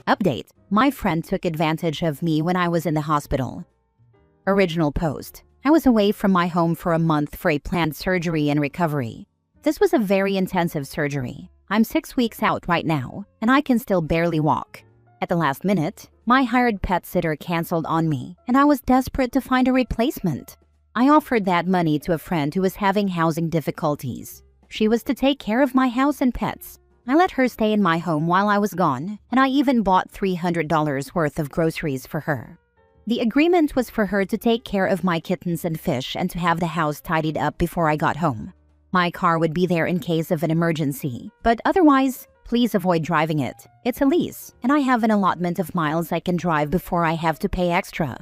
Update: my friend took advantage of me when I was in the hospital. Original post: I was away from my home for a month for a planned surgery and recovery. This was a very intensive surgery. I'm 6 weeks out right now, and I can still barely walk. At the last minute, my hired pet sitter canceled on me, and I was desperate to find a replacement. I offered that money to a friend who was having housing difficulties. She was to take care of my house and pets. I let her stay in my home while I was gone, and I even bought $300 worth of groceries for her. The agreement was for her to take care of my kittens and fish and to have the house tidied up before I got home. My car would be there in case of an emergency, but otherwise, please avoid driving it. It's a lease, and I have an allotment of miles I can drive before I have to pay extra.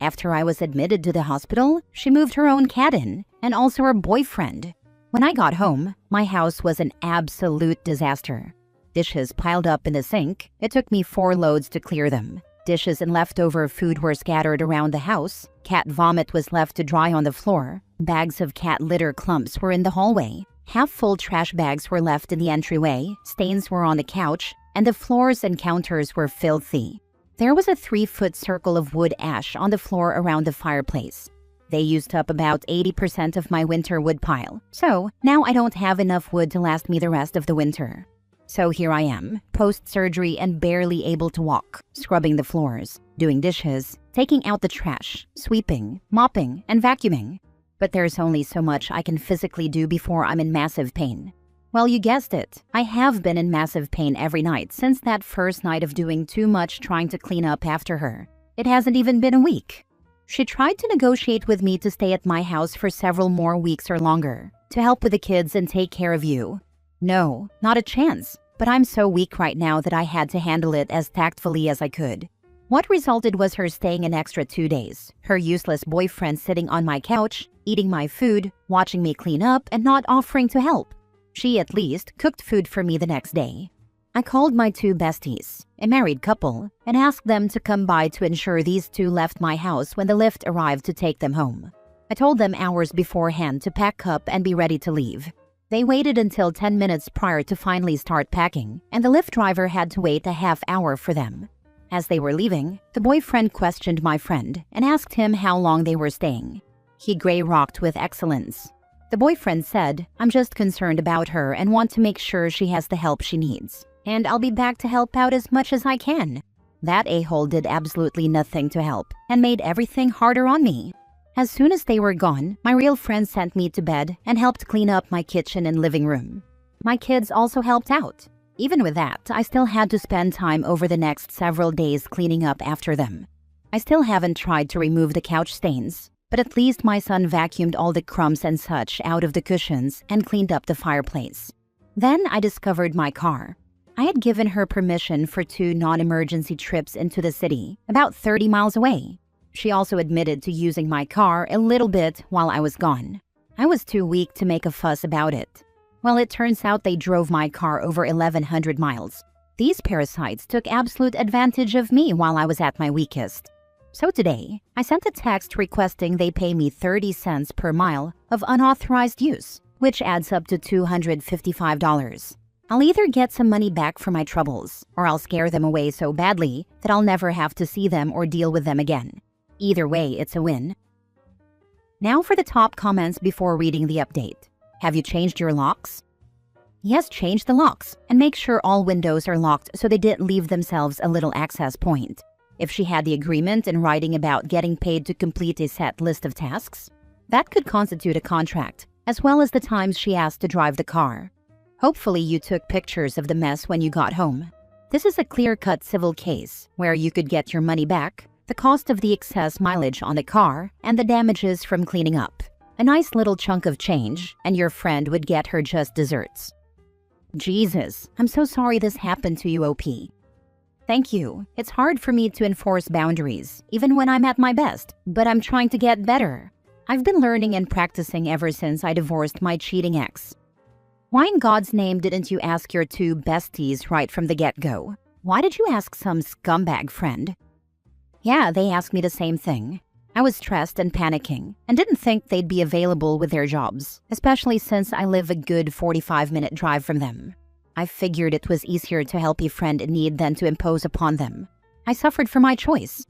After I was admitted to the hospital, she moved her own cat in, and also her boyfriend. When I got home, my house was an absolute disaster. Dishes piled up in the sink. It took me 4 loads to clear them. Dishes and leftover food were scattered around the house. Cat vomit was left to dry on the floor. Bags of cat litter clumps were in the hallway. Half-full trash bags were left in the entryway. Stains were on the couch, and the floors and counters were filthy. There was a 3-foot circle of wood ash on the floor around the fireplace. They used up about 80% of my winter wood pile, so now I don't have enough wood to last me the rest of the winter. So here I am, post-surgery and barely able to walk, scrubbing the floors, doing dishes, taking out the trash, sweeping, mopping, and vacuuming. But there's only so much I can physically do before I'm in massive pain. Well, you guessed it. I have been in massive pain every night since that first night of doing too much trying to clean up after her. It hasn't even been a week. She tried to negotiate with me to stay at my house for several more weeks or longer, to help with the kids and take care of you. No, not a chance. But I'm so weak right now that I had to handle it as tactfully as I could. What resulted was her staying an extra 2 days, her useless boyfriend sitting on my couch, eating my food, watching me clean up, and not offering to help. She, at least, cooked food for me the next day. I called my 2 besties, a married couple, and asked them to come by to ensure these 2 left my house when the lift arrived to take them home. I told them hours beforehand to pack up and be ready to leave. They waited until 10 minutes prior to finally start packing, and the Lyft driver had to wait a half hour for them. As they were leaving, the boyfriend questioned my friend and asked him how long they were staying. He gray-rocked with excellence. The boyfriend said, "I'm just concerned about her and want to make sure she has the help she needs. And I'll be back to help out as much as I can." That a-hole did absolutely nothing to help and made everything harder on me. As soon as they were gone, my real friend sent me to bed and helped clean up my kitchen and living room. My kids also helped out. Even with that, I still had to spend time over the next several days cleaning up after them. I still haven't tried to remove the couch stains, but at least my son vacuumed all the crumbs and such out of the cushions and cleaned up the fireplace. Then I discovered my car. I had given her permission for 2 non-emergency trips into the city, about 30 miles away. She also admitted to using my car a little bit while I was gone. I was too weak to make a fuss about it. Well, it turns out they drove my car over 1,100 miles. These parasites took absolute advantage of me while I was at my weakest. So today, I sent a text requesting they pay me 30 cents per mile of unauthorized use, which adds up to $255. I'll either get some money back for my troubles, or I'll scare them away so badly that I'll never have to see them or deal with them again. Either way, it's a win. Now for the top comments before reading the update. Have you changed your locks? Yes, change the locks, and make sure all windows are locked so they didn't leave themselves a little access point. If she had the agreement in writing about getting paid to complete a set list of tasks, that could constitute a contract, as well as the times she asked to drive the car. Hopefully you took pictures of the mess when you got home. This is a clear-cut civil case where you could get your money back, the cost of the excess mileage on the car, and the damages from cleaning up. A nice little chunk of change, and your friend would get her just desserts. Jesus, I'm so sorry this happened to you, OP. Thank you. It's hard for me to enforce boundaries, even when I'm at my best, but I'm trying to get better. I've been learning and practicing ever since I divorced my cheating ex. Why in God's name didn't you ask your 2 besties right from the get-go? Why did you ask some scumbag friend? Yeah, they asked me the same thing. I was stressed and panicking, and didn't think they'd be available with their jobs, especially since I live a good 45-minute drive from them. I figured it was easier to help a friend in need than to impose upon them. I suffered for my choice.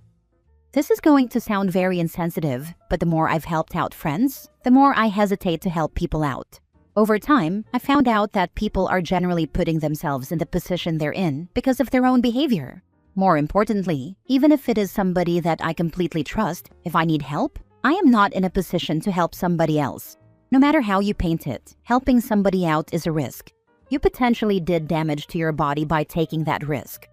This is going to sound very insensitive, but the more I've helped out friends, the more I hesitate to help people out. Over time, I found out that people are generally putting themselves in the position they're in because of their own behavior. More importantly, even if it is somebody that I completely trust, if I need help, I am not in a position to help somebody else. No matter how you paint it, helping somebody out is a risk. You potentially did damage to your body by taking that risk.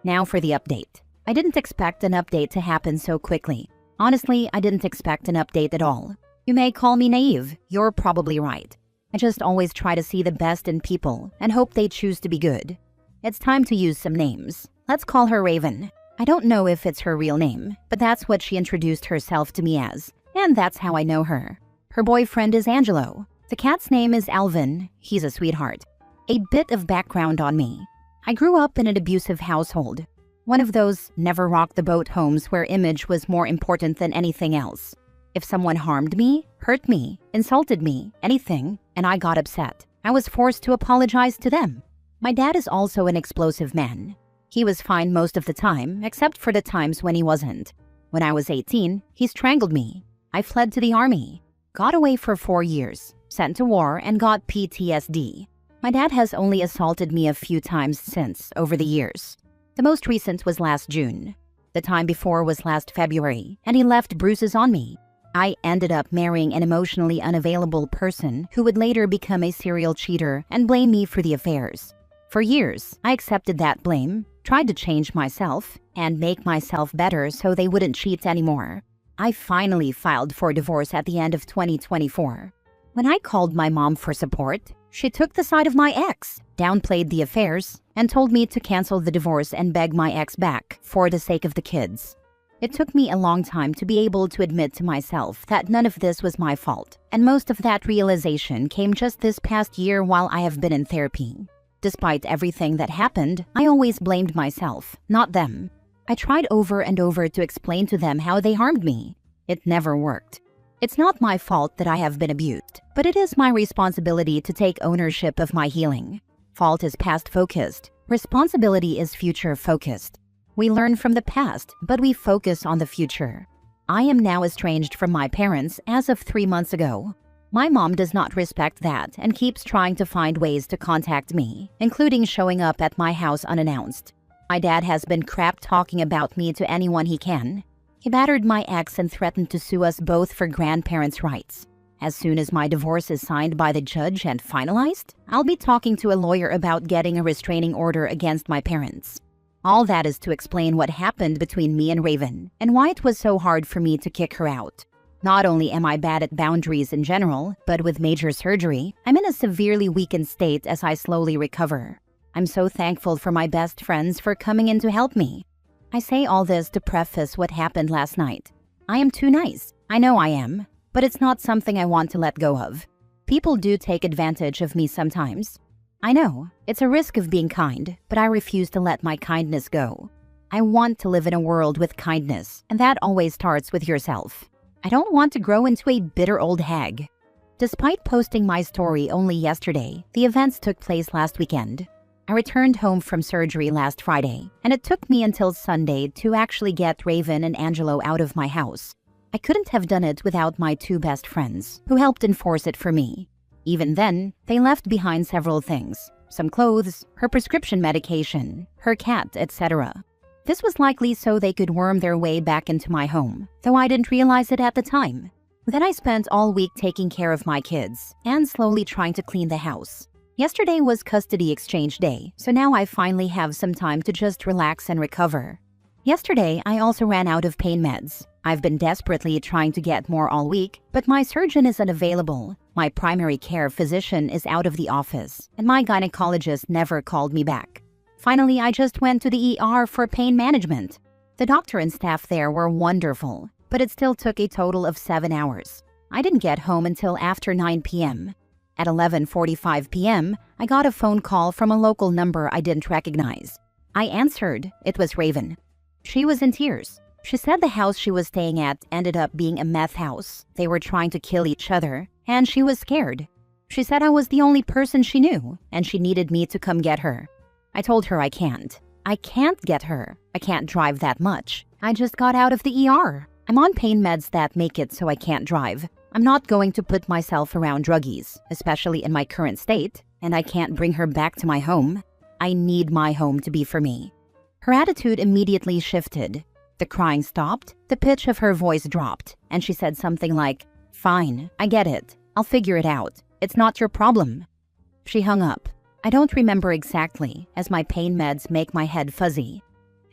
Now for the update. I didn't expect an update to happen so quickly. Honestly, I didn't expect an update at all. You may call me naive, you're probably right. I just always try to see the best in people and hope they choose to be good. It's time to use some names. Let's call her Raven. I don't know if it's her real name, but that's what she introduced herself to me as, and that's how I know her. Her boyfriend is Angelo. The cat's name is Alvin. He's a sweetheart. A bit of background on me. I grew up in an abusive household. One of those never-rock-the-boat homes where image was more important than anything else. If someone harmed me, hurt me, insulted me, anything, and I got upset, I was forced to apologize to them. My dad is also an explosive man. He was fine most of the time, except for the times when he wasn't. When I was 18, he strangled me. I fled to the army, got away for 4 years, sent to war, and got PTSD. My dad has only assaulted me a few times since, over the years. The most recent was last June. The time before was last February, and he left bruises on me. I ended up marrying an emotionally unavailable person who would later become a serial cheater and blame me for the affairs. For years, I accepted that blame, tried to change myself, and make myself better so they wouldn't cheat anymore. I finally filed for divorce at the end of 2024. When I called my mom for support, she took the side of my ex, downplayed the affairs, and told me to cancel the divorce and beg my ex back for the sake of the kids. It took me a long time to be able to admit to myself that none of this was my fault, and most of that realization came just this past year while I have been in therapy. Despite everything that happened, I always blamed myself, not them. I tried over and over to explain to them how they harmed me. It never worked. It's not my fault that I have been abused, but it is my responsibility to take ownership of my healing. Fault is past-focused. Responsibility is future-focused. We learn from the past, but we focus on the future. I am now estranged from my parents as of 3 months ago. My mom does not respect that and keeps trying to find ways to contact me, including showing up at my house unannounced. My dad has been crap talking about me to anyone he can. He battered my ex and threatened to sue us both for grandparents' rights. As soon as my divorce is signed by the judge and finalized, I'll be talking to a lawyer about getting a restraining order against my parents. All that is to explain what happened between me and Raven and why it was so hard for me to kick her out. Not only am I bad at boundaries in general, but with major surgery, I'm in a severely weakened state as I slowly recover. I'm so thankful for my best friends for coming in to help me. I say all this to preface what happened last night. I am too nice. I know I am, but it's not something I want to let go of. People do take advantage of me sometimes. I know, it's a risk of being kind, but I refuse to let my kindness go. I want to live in a world with kindness, and that always starts with yourself. I don't want to grow into a bitter old hag. Despite posting my story only yesterday, the events took place last weekend. I returned home from surgery last Friday, and it took me until Sunday to actually get Raven and Angelo out of my house. I couldn't have done it without my 2 best friends, who helped enforce it for me. Even then, they left behind several things. Some clothes, her prescription medication, her cat, etc. This was likely so they could worm their way back into my home, though I didn't realize it at the time. Then I spent all week taking care of my kids and slowly trying to clean the house. Yesterday was custody exchange day, so now I finally have some time to just relax and recover. Yesterday, I also ran out of pain meds. I've been desperately trying to get more all week, but my surgeon is unavailable. My primary care physician is out of the office, and my gynecologist never called me back. Finally, I just went to the ER for pain management. The doctor and staff there were wonderful, but it still took a total of 7 hours. I didn't get home until after 9 p.m. At 11:45 p.m., I got a phone call from a local number I didn't recognize. I answered. It was Raven. She was in tears. She said the house she was staying at ended up being a meth house. They were trying to kill each other, and she was scared. She said I was the only person she knew, and she needed me to come get her. I told her I can't. I can't get her. I can't drive that much. I just got out of the ER. I'm on pain meds that make it so I can't drive. I'm not going to put myself around druggies, especially in my current state, and I can't bring her back to my home. I need my home to be for me. Her attitude immediately shifted. The crying stopped, the pitch of her voice dropped, and she said something like, "Fine, I get it. I'll figure it out. It's not your problem." She hung up. I don't remember exactly, as my pain meds make my head fuzzy.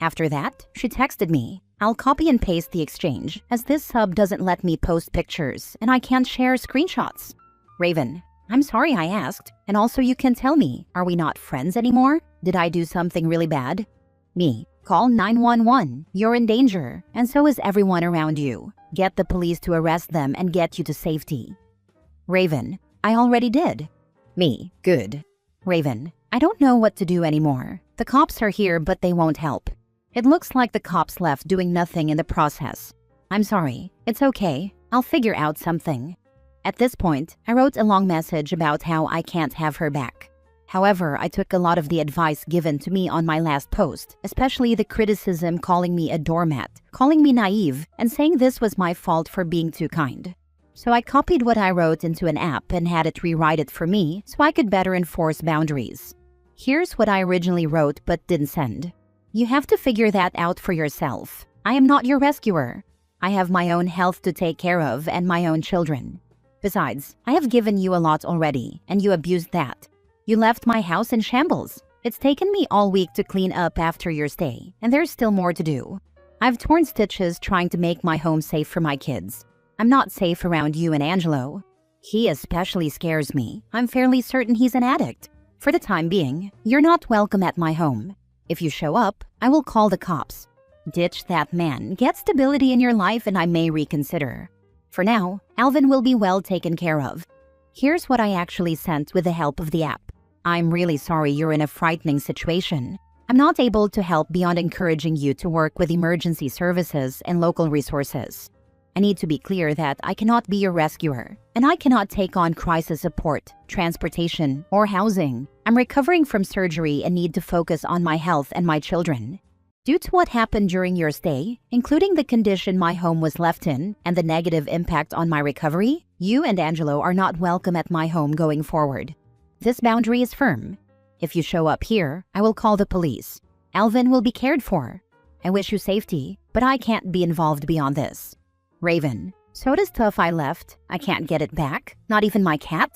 After that, she texted me. I'll copy and paste the exchange, as this sub doesn't let me post pictures and I can't share screenshots. Raven, I'm sorry I asked, and also you can tell me, are we not friends anymore? Did I do something really bad? Me, call 911. You're in danger, and so is everyone around you. Get the police to arrest them and get you to safety. Raven, I already did. Me, good. Raven, I don't know what to do anymore. The cops are here, but they won't help. It looks like the cops left doing nothing in the process. I'm sorry. It's okay. I'll figure out something. At this point, I wrote a long message about how I can't have her back. However, I took a lot of the advice given to me on my last post, especially the criticism calling me a doormat, calling me naive, and saying this was my fault for being too kind. So I copied what I wrote into an app and had it rewrite it for me so I could better enforce boundaries. Here's what I originally wrote but didn't send. You have to figure that out for yourself. I am not your rescuer. I have my own health to take care of and my own children. Besides, I have given you a lot already, and you abused that. You left my house in shambles. It's taken me all week to clean up after your stay, and there's still more to do. I've torn stitches trying to make my home safe for my kids. I'm not safe around you and Angelo. He especially scares me. I'm fairly certain he's an addict. For the time being, you're not welcome at my home. If you show up, I will call the cops. Ditch that man, get stability in your life, and I may reconsider. For now, Alvin will be well taken care of. Here's what I actually sent with the help of the app. I'm really sorry you're in a frightening situation. I'm not able to help beyond encouraging you to work with emergency services and local resources. I need to be clear that I cannot be your rescuer, and I cannot take on crisis support, transportation, or housing. I'm recovering from surgery and need to focus on my health and my children. Due to what happened during your stay, including the condition my home was left in and the negative impact on my recovery, you and Angelo are not welcome at my home going forward. This boundary is firm. If you show up here, I will call the police. Alvin will be cared for. I wish you safety, but I can't be involved beyond this. Raven, so the stuff I left, I can't get it back? Not even my cat?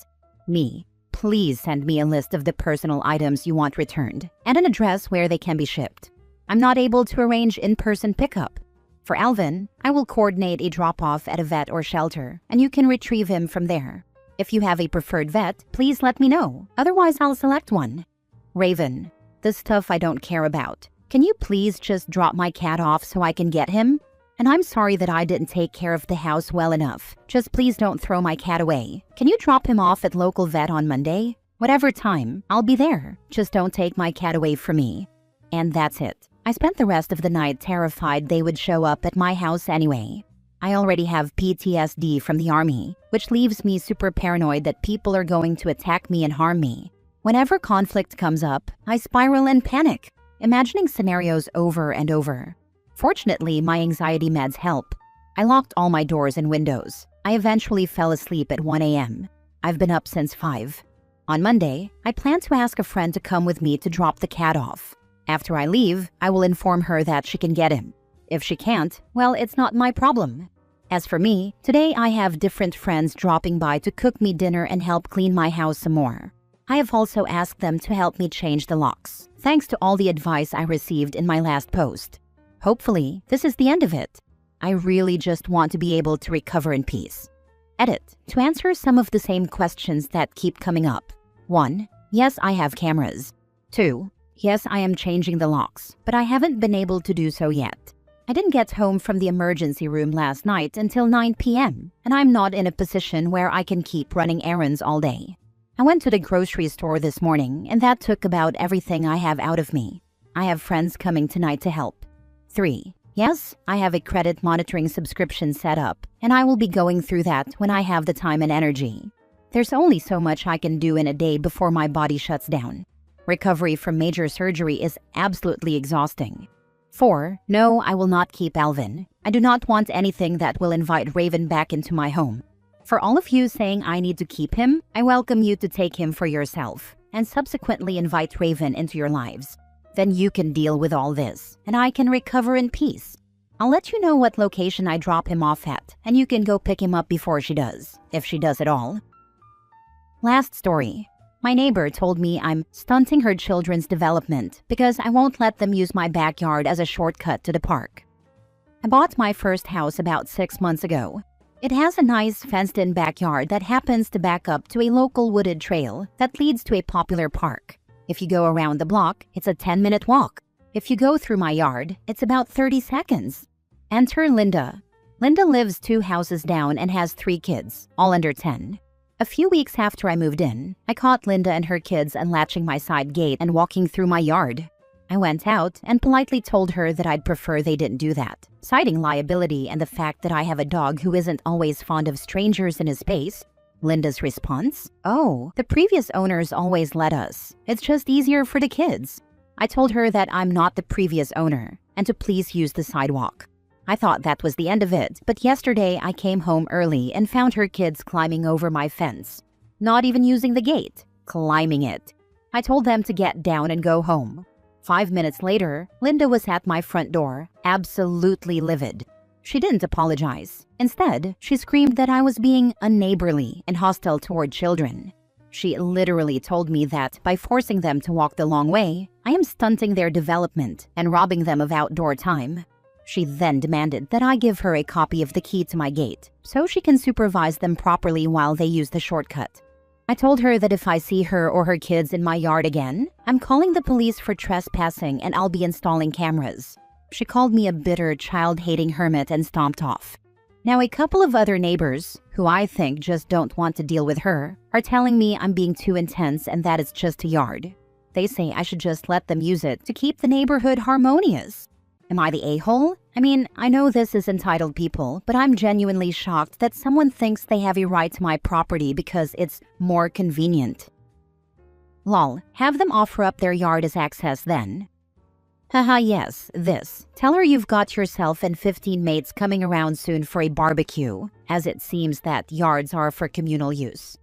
Me, please send me a list of the personal items you want returned and an address where they can be shipped. I'm not able to arrange in-person pickup. For Alvin, I will coordinate a drop-off at a vet or shelter, and you can retrieve him from there. If you have a preferred vet, please let me know. Otherwise, I'll select one. Raven, the stuff I don't care about. Can you please just drop my cat off so I can get him? And I'm sorry that I didn't take care of the house well enough. Just please don't throw my cat away. Can you drop him off at local vet on Monday? Whatever time, I'll be there. Just don't take my cat away from me. And that's it. I spent the rest of the night terrified they would show up at my house anyway. I already have PTSD from the army, which leaves me super paranoid that people are going to attack me and harm me. Whenever conflict comes up, I spiral and panic, imagining scenarios over and over. Fortunately, my anxiety meds help. I locked all my doors and windows. I eventually fell asleep at 1 a.m. I've been up since 5. On Monday, I plan to ask a friend to come with me to drop the cat off. After I leave, I will inform her that she can get him. If she can't, well, it's not my problem. As for me, today I have different friends dropping by to cook me dinner and help clean my house some more. I have also asked them to help me change the locks, thanks to all the advice I received in my last post. Hopefully, this is the end of it. I really just want to be able to recover in peace. Edit. To answer some of the same questions that keep coming up. 1. Yes, I have cameras. 2. Yes, I am changing the locks, but I haven't been able to do so yet. I didn't get home from the emergency room last night until 9 p.m., and I'm not in a position where I can keep running errands all day. I went to the grocery store this morning, and that took about everything I have out of me. I have friends coming tonight to help. 3. Yes, I have a credit monitoring subscription set up, and I will be going through that when I have the time and energy. There's only so much I can do in a day before my body shuts down. Recovery from major surgery is absolutely exhausting. 4. No, I will not keep Alvin. I do not want anything that will invite Raven back into my home. For all of you saying I need to keep him, I welcome you to take him for yourself and subsequently invite Raven into your lives. Then you can deal with all this, and I can recover in peace. I'll let you know what location I drop him off at, and you can go pick him up before she does, if she does at all. Last story. My neighbor told me I'm stunting her children's development because I won't let them use my backyard as a shortcut to the park. I bought my first house about 6 months ago. It has a nice fenced-in backyard that happens to back up to a local wooded trail that leads to a popular park. If you go around the block, it's a 10-minute walk. If you go through my yard, it's about 30 seconds. Enter Linda. Linda lives 2 houses down and has 3 kids, all under 10. A few weeks after I moved in, I caught Linda and her kids unlatching my side gate and walking through my yard. I went out and politely told her that I'd prefer they didn't do that, citing liability and the fact that I have a dog who isn't always fond of strangers in his space. Linda's response? Oh, the previous owners always let us. It's just easier for the kids. I told her that I'm not the previous owner and to please use the sidewalk. I thought that was the end of it, but yesterday I came home early and found her kids climbing over my fence. Not even using the gate, climbing it. I told them to get down and go home. 5 minutes later, Linda was at my front door, absolutely livid. She didn't apologize. Instead, she screamed that I was being unneighborly and hostile toward children. She literally told me that by forcing them to walk the long way, I am stunting their development and robbing them of outdoor time. She then demanded that I give her a copy of the key to my gate so she can supervise them properly while they use the shortcut. I told her that if I see her or her kids in my yard again, I'm calling the police for trespassing and I'll be installing cameras. She called me a bitter, child-hating hermit and stomped off. Now, a couple of other neighbors, who I think just don't want to deal with her, are telling me I'm being too intense and that it's just a yard. They say I should just let them use it to keep the neighborhood harmonious. Am I the a-hole? I mean, I know this is entitled people, but I'm genuinely shocked that someone thinks they have a right to my property because it's more convenient. Lol, have them offer up their yard as access then. Haha, yes, this. Tell her you've got yourself and 15 mates coming around soon for a barbecue, as it seems that yards are for communal use.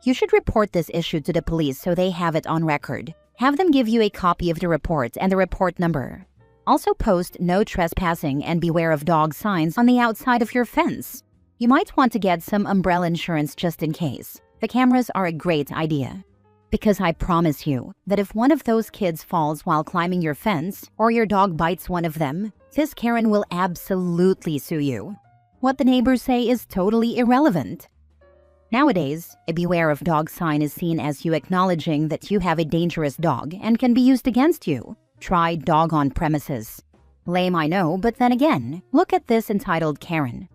You should report this issue to the police so they have it on record. Have them give you a copy of the report and the report number. Also post no trespassing and beware of dog signs on the outside of your fence. You might want to get some umbrella insurance just in case. The cameras are a great idea. Because I promise you that if one of those kids falls while climbing your fence or your dog bites one of them, this Karen will absolutely sue you. What the neighbors say is totally irrelevant. Nowadays, a beware of dog sign is seen as you acknowledging that you have a dangerous dog and can be used against you. Try dog on premises. Lame, I know, but then again, look at this entitled Karen.